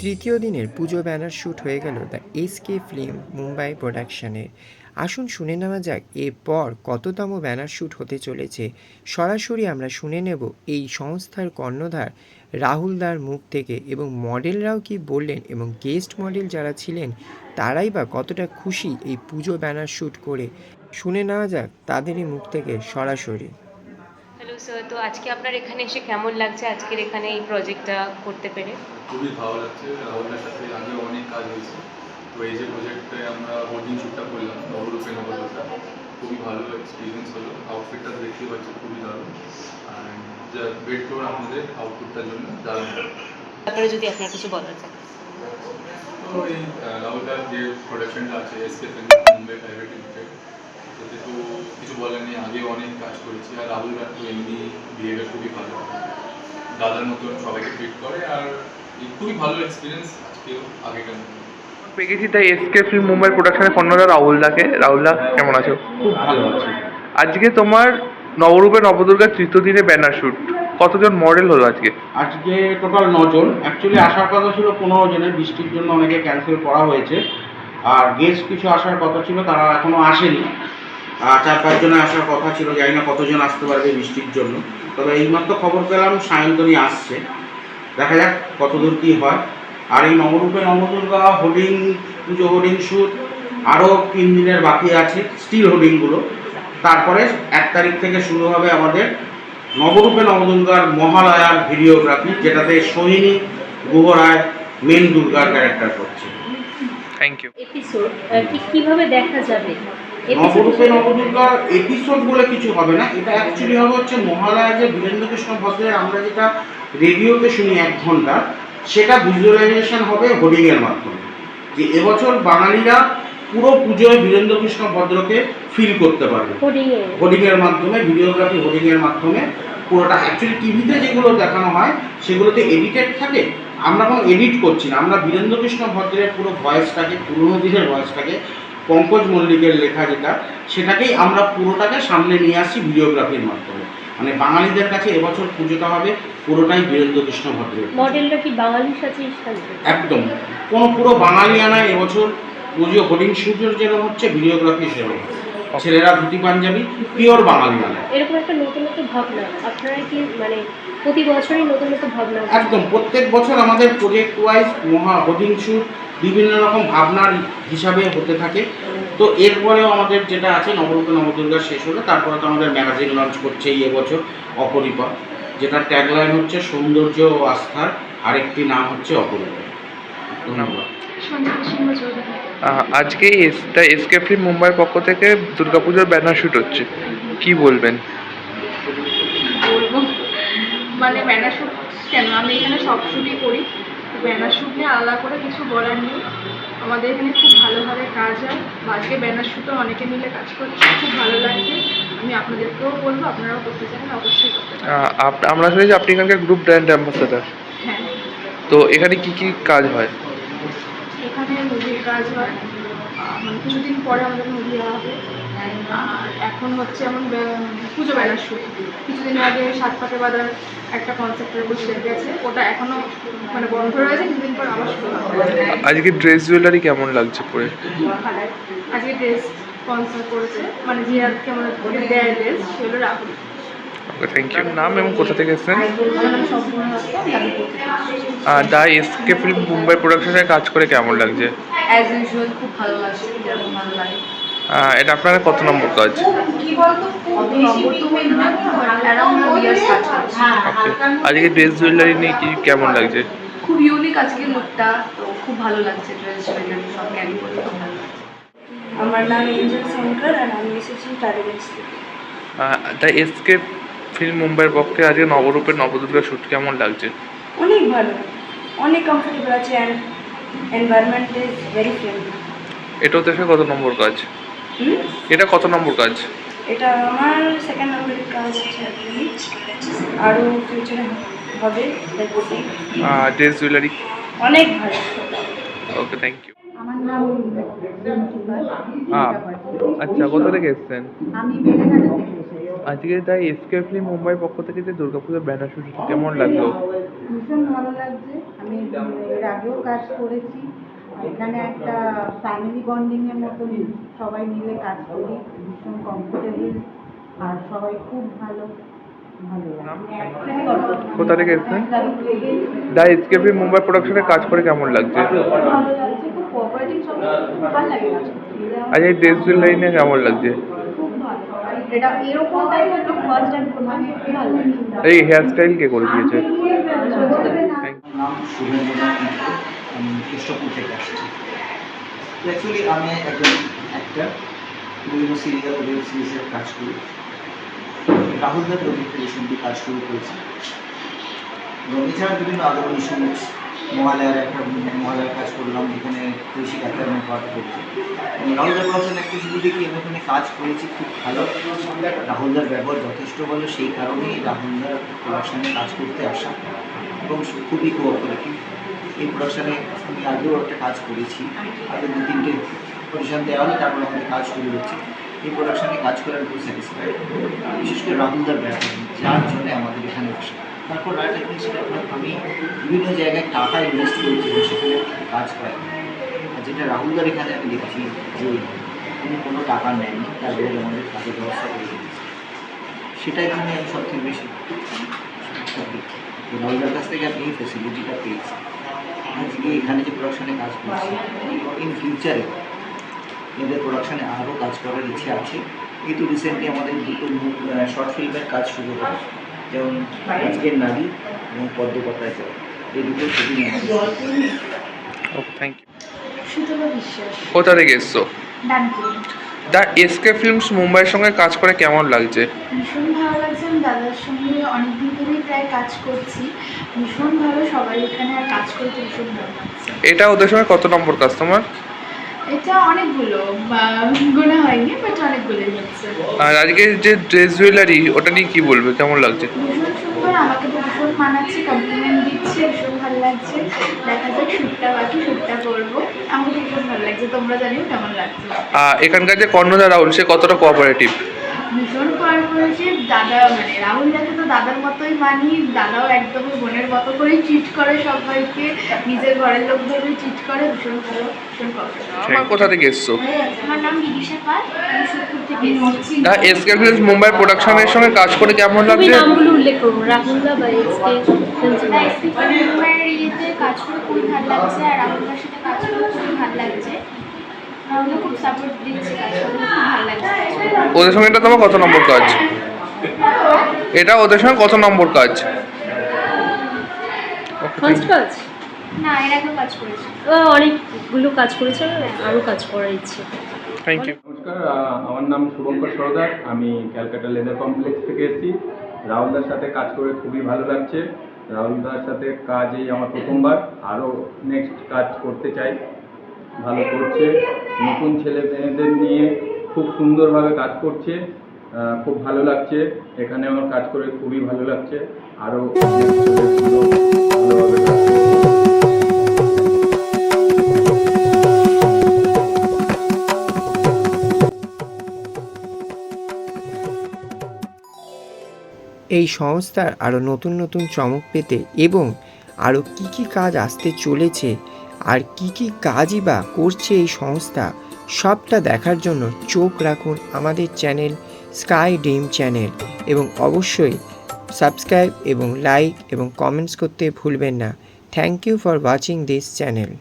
তৃতীয় দিনের পুজো banner shoot হয়ে গেল দ্য এসকে ফিল্ম মুম্বাই প্রোডাকশনের। আসুন শুনে নেওয়া যাক এরপর কততম ব্যানার শ্যুট হতে চলেছে। সরাসরি আমরা শুনে নেব এই সংস্থার কর্ণধার রাহুল দার মুখ থেকে, এবং মডেলরাও কি বললেন এবং গেস্ট মডেল যারা ছিলেন তারাই বা কতটা খুশি এই পুজো ব্যানার শ্যুট করে। শুনে নেওয়া যাক তাদেরই মুখ থেকে সরাসরি। হ্যালো স্যার, তো আজকে আপনার এখানে এসে কেমন লাগছে আজকের এখানে এই প্রজেক্টটা করতে পেরে? খুবই ভালো লাগছে। রাহুলের সাথে আগে অনেক কাজ হয়েছে, তো এই যে প্রজেক্টে আমরা হোর্ডিং শ্যুটটা করলাম নবরূপে নবদশা, খুবই ভালো এক্সপিরিয়েন্স হলো। আউটফিটটা দেখতে পাচ্ছি খুবই দারুণ, অ্যান্ড ওয়েট করুন আপনাদের আউটপুটটার জন্য দারুণ। তারপরে যদি আপনার কিছু বলার থাকে। তো এই রাহুলদার যে প্রোডাকশনটা আছে SK film Mumbai private limited, তাতে তো কিছু বলার নেই, আগে অনেক কাজ করেছি। আর রাহুলদার তো এমনি বিহেভিয়ার খুবই ভালো, দাদার মতন সবাইকে ট্রিট করে, আর খুবই ভালো এক্সপিরিয়েন্স আজকেও আগেকার মতো। পেয়েছি তাই এসকে ফিল্ম মুম্বাই প্রোডাকশনের কর্ণধার রাহুলদাকে। রাহুলদা, কেমন আছো? খুব ভালো আছে। আজকে তোমার নবরূপে নবদুর্গার তৃতীয় দিনে ব্যানার শ্যুট, কতজন মডেল হলো আজকে? আজকে টোটাল 9 জন। অ্যাকচুয়ালি আসার কথা ছিল 15 জনের, বৃষ্টির জন্য অনেকে ক্যান্সেল করা হয়েছে। আর গেস্ট কিছু আসার কথা ছিল, তারা এখনও আসেনি। 4-5 জনের আসার কথা ছিল, জানি না কতজন আসতে পারবে বৃষ্টির জন্য। তবে এইমাত্র খবর পেলাম সায়ন্তনী আসছে, দেখা যাক কতদূর কী হয়। আর এই নবরূপে নবদুর্গা হোর্ডিং, পুজো হোর্ডিং শ্যুট আরও 3 দিনের বাকি আছে, স্টিল হোর্ডিংগুলো। তারপরে 1 তারিখ থেকে শুরু হবে আমাদের নবরূপে নবদুর্গার মহালয়ার ভিডিওগ্রাফি, যেটাতে সোহিনী গুহ রায় মেন দুর্গার ক্যারেক্টার করছে। Thank you. এপিসোড ঠিক কিভাবে দেখা যাবে? নবরূপে নবদুর্গার এপিসোড বলে কিছু হবে না, এটা অ্যাকচুয়ালি হবে হচ্ছে মহালয়া যে বীরেন্দ্রকৃষ্ণ ভদ্রের আমরা যেটা রেডিওতে শুনি 1 ঘন্টা, সেটা ভিজুয়ালাইজেশন হবে হোর্ডিংয়ের মাধ্যমে। যে এবছর বাঙালিরা পুরো পুজোয় বীরেন্দ্রকৃষ্ণ ভদ্রকে ফিল করতে পারবে হোর্ডিংয়ের মাধ্যমে, ভিডিওগ্রাফি হোর্ডিংয়ের মাধ্যমে পুরোটা। অ্যাকচুয়ালি টিভিতে যেগুলো দেখানো হয় সেগুলোতে এডিটেড থাকে, আমরা কোনো এডিট করছি না। আমরা বীরেন্দ্রকৃষ্ণ ভদ্রের পুরো ভয়েসটাকে, পুরোনো দিনের ভয়েসটাকে, পঙ্কজ মল্লিকের লেখা যেটা, সেটাকেই আমরা পুরোটাকে সামনে নিয়ে আসছি ভিডিওগ্রাফির মাধ্যমে। মানে বাঙালিদের কাছে এবছর পুজোটা হবে পুরোটাই বীরেন্দ্রকৃষ্ণ ভদ্রের। মডেলটা কি বাঙালির সাথে একদম কোনো পুরো বাঙালিয়ানায় এবছর পুজো হোর্ডিং শ্যুটের যেরকম হচ্ছে, ভিডিওগ্রাফি সেরকম। ছেলেরা ধুতি পাঞ্জাবি, পিওর বাঙালিয়ানা। এরকম একটা নতুন নতুন ভাবনা আপনারা কি মানে প্রতি বছরই নতুন নতুন ভাবনা? একদম প্রত্যেক বছর আমাদের প্রজেক্ট ওয়াইজ হোর্ডিং শ্যুট বিভিন্ন রকম ভাবনার হিসাবে হতে থাকে। তো এরপরেও আমাদের যেটা আছে নবরূপে নবদুর্গা শেষ হলে তারপরে তো আমাদের ম্যাগাজিন লঞ্চ করছে এই এবছর অপরিপা, যেটা ট্যাগলাইন হচ্ছে সৌন্দর্য ও আস্থার আরেকটি নাম হচ্ছে অপরিপা। ধন্যবাদ। আজকে এসকে ফিল্ম মুম্বাইয়ের পক্ষ থেকে দুর্গাপুজোর ব্যানার শ্যুট হচ্ছে, কি বলবেন? বলবো মানে ব্যানার শ্যুট কেন, আমি এখানে সব শ্যুটই করি, ব্যানার শ্যুট নিয়ে আলাদা করে কিছু বলার নেই। আমাদের এখানে খুব ভালোভাবে কাজ হয়, আজকে ব্যানার শ্যুটও অনেকে মিলে কাজ করছে, খুব ভালো লাগছে। আমি আপনাদেরকেও বলবো, আপনারাও করতে চান অবশ্যই করতে পারেন। আমরা শুনেছি আপনি এখানকার গ্রুপ ব্র্যান্ড অ্যাম্বাসেডার। হ্যাঁ, তো এখানে কি কি কাজ হয়? এখানে মুভির কাজ হয়, মানে কিছুদিন পরে আমাদের মুভি হবে। আর এখন হচ্ছে এমন পুজো ব্যানার শ্যুট, কিছুদিন আগে 7 পাকে বাঁধার একটা কনসেপ্টের উপর সেট গেছে, ওটা এখনও মানে বন্ধ রয়েছে, কিছুদিন পর আবার শুরু হবে। আজকে ড্রেস জুয়েলারি কেমন লাগছে পরে? ভালো। আজকে ড্রেস স্পন্সর করেছে, মানে যে আর কি আমাদের দেয় ড্রেস, সেগুলো রাহুল। ওকে, থ্যাংক ইউ। নাম এবং কোথা থেকে এসেছেন? আমার নাম সম্পূর্ণ দা এসকে ফিল্ম মুম্বাই প্রোডাকশনে কাজ করে কেমন লাগছে? অ্যাজ ইউজুয়াল খুব ভালো লাগছে, যেরকম ভালো লাগে। এটা আপনার কত নম্বর কাজ? অত নম্বর তো না, অ্যারাউন্ড ইয়ার্স কাজ করছি। আজকে ড্রেস জুয়েলারি নিয়ে কি কেমন লাগছে? খুব ইউনিক আজকে লুকটা, তো খুব ভালো লাগছে। ড্রেস জুয়েলারি সব ক্যারি করে খুব ভালো লাগছে। আমার নাম এঞ্জেল শঙ্কর আর আমি এসেছি টালিগঞ্জ থেকে। দা এসকে ফিল্ম মুম্বাইয়ের পক্ষে আজকে নবরূপে নবদুর্গা শ্যুট কেমন লাগছে? অনেক ভালো, অনেক কমফোর্টেবল আছে and environment is very friendly. এটাও দেখে কত নম্বর কাজ? এটা কত নম্বর কাজ? এটা আমার 2nd নম্বরের কাজ আছে, আরও ফিউচারে হবে। ড্রেস জুয়েলারি অনেক ভালো। ওকে, থ্যাংক ইউ। আমার নাম আচ্ছা, কোথা থেকে এসেছেন? আমি বেলেঘাটা থেকে। আজকে তাই এসকে ফিল্ম মুম্বাইয়ের পক্ষ থেকে যে দুর্গাপুজোর ব্যানার শ্যুট কেমন লাগলো? ভীষণ ভালো লাগছে। আমি এর আগেও কাজ করেছি। এখানে একটা ফ্যামিলি বন্ডিংয়ের মতন সবাই মিলে কাজ করি, ভীষণ কমফোর্টেবল আর সবাই খুব ভালো ভালো লাগে। কোথা থেকে এসেছেন? দ্য এসকে ফিল্ম মুম্বাই প্রোডাকশনে কাজ করে কেমন লাগছে? ভালো লাগছে, খুব কোঅপারেটিভ, সবাই খুব ভালো লাগে কাজ করতে। আজ এই ড্রেস জুয়েলারি কেমন লাগছে? খুব ভালো, এটা এরকম টাইপের লোক ফার্স্ট টাইম মানে খুব ভালো লাগছে। এই হেয়ার স্টাইল কে করে দিয়েছে? নাম শুভেন্দ্রনাথ মিত্র, আমি কৃষ্ণপুর থেকে আসছি। অ্যাকচুয়ালি আমি একজন অ্যাক্টার, বিভিন্ন সিরিয়াল ওয়েব সিরিজের কাজ করি। রাহুলদার প্রজেক্টে রিসেন্টলি কাজ শুরু করেছি এবং এছাড়া বিভিন্ন আদরণী শুট, মহালয়ার কাজ করলাম, যেখানে কৃষি ক্যাপ্টারের পার্ট করছি। রাহুলদার প্রোডাকশন একটা শুধু দেখি আমি ওখানে কাজ করেছি, খুব ভালো। রাহুলদার ব্যবহার যথেষ্ট ভালো, সেই কারণেই রাহুলদার প্রোডাকশানে কাজ করতে আসা এবং খুবই কোঅপারেটিভ। এই প্রোডাকশানে আমি আগেও একটা কাজ করেছি, আগে 2-3টে পজিশন দেওয়া হলে তারপর আমাদের কাজ শুরু হচ্ছে। এই প্রোডাকশানে কাজ করে আমি খুব স্যাটিসফাইড, বিশেষ করে রাহুলদার ব্যবহার, যার জন্য আমাদের এখানে আসা। তারপর আরেকটা জিনিস, আমি বিভিন্ন জায়গায় টাকা ইনভেস্ট করেছি এবং সেখানে কাজ পাই, আর যেটা রাহুলদার এখানে আমি দেখছি যে উনি কোনো টাকা নেননি, তার বদলে আমাদের কাজের ব্যবস্থা করে দিয়েছে। সেটাই জন্য আমি সবথেকে বেশি রাহুলদার কাছ থেকে আমি এই ফেসিলিটিটা পেয়েছি। আজকে এখানে যে প্রোডাকশানে কাজ করছি, ইন ফিউচারে এদের প্রোডাকশানে আরও কাজ করার ইচ্ছে আছে। কিন্তু রিসেন্টলি আমাদের 2টো শর্ট ফিল্মের কাজ শুরু হয়, যেমন আজকের নারী এবং পদ্মকথায় জল, এই দুটো ছবি ওকে, থ্যাংক ইউ। সুতলা বিশ্বাস, কোথা থেকে এসছো? ডানকুনি। দ্য এসকে ফিল্মস মুম্বাইয়ের সঙ্গে কাজ করে কেমন লাগছে? ভীষণ ভালো লাগছে। আমি দাদার সঙ্গে অনেকদিন ধরেই প্রায় কাজ করছি, ভীষণ ভালো। সবাই এখানে আর কাজ করতে ভীষণ ভালো লাগছে। এটা ওদের সঙ্গে কত নম্বর কাস্টমার? এটা অনেকগুলো, গোনা হয়নি, বাট অনেকগুলোই হচ্ছে। আর আজকে যে ড্রেস জুয়েলারি, ওটা নিয়ে কি বলবে, কেমন লাগছে? ভীষণ সুন্দর, আমাকে তো ভীষণ মানাচ্ছে, কমপ্লিমেন্ট দিচ্ছে, ভীষণ ভালো লাগছে। দেখা যাক, শ্যুটটা বাকি, শ্যুটটা করবো। আমাকে ভীষণ ভালো লাগছে, তোমরা জানিও কেমন লাগছে। এখানকার যে কর্ণধার রাহুল, সে কতটা কোঅপারেটিভ? ভীষণ কোঅপারেটিভ। দাদা মানে রাহুল দাকে তো দাদার মতোই মানি, দাদাও একদমই বোনের মতো করেই ট্রিট করে সবাইকে, নিজের ঘরের লোক ধরে ট্রিট করে, ভীষণ ভালো, ভীষণ কোঅপারেটিভ। আমার কোথা থেকে এসছো? আমার নাম বিদিশা পাল, আমি সুরপুর থেকে এসেছি। দ্য এসকে ফিল্মস মুম্বাই প্রোডাকশনের সঙ্গে কাজ করে কেমন লাগছে? নামগুলো উল্লেখ করুন, রাহুলদা বা এসকে ফিল্মস। মুম্বাইয়ের ইয়েতে কাজ করে খুবই ভালো লাগছে, আর রাহুলদার সাথে কাজ করে খুবই ভালো লাগছে। রাহুলদা খুব সাপোর্ট দিচ্ছে, কাজ করতে খুব ভালো লাগছে। ওদের সঙ্গে এটা তোমার কত নম্বর কাজ? এটা ওদের সঙ্গে কত নম্বর কাজ? ফার্স্ট কাজ? না, এর আগেও কাজ করেছি। অনেকগুলো কাজ করেছে, আরও কাজ করার ইচ্ছে। Thank you. নমস্কার, আমার নাম শুভঙ্কর সরদার, আমি ক্যালকাটা লেদার কমপ্লেক্স থেকে এসেছি। রাহুলদার সাথে কাজ করে খুবই ভালো লাগছে। রাহুলদার সাথে কাজ এই আমার প্রথমবার, আরও নেক্সট কাজ করতে চাই। ভালো করছে, নতুন ছেলে মেয়েদের নিয়ে খুব সুন্দরভাবে কাজ করছে, খুব ভালো লাগছে। এখানে আমার কাজ করে খুবই ভালো লাগছে, আরও ভালোভাবে কাজ করছে। এই সংস্থার আরও নতুন নতুন চমক পেতে এবং আরও কী কী কাজ আসতে চলেছে আর কী কী কাজই বা করছে এই সংস্থা, সবটা দেখার জন্য চোখ রাখুন আমাদের চ্যানেল স্কাই ড্রিম চ্যানেল, এবং অবশ্যই সাবস্ক্রাইব এবং লাইক এবং কমেন্টস করতে ভুলবেন না। Thank you for watching this channel.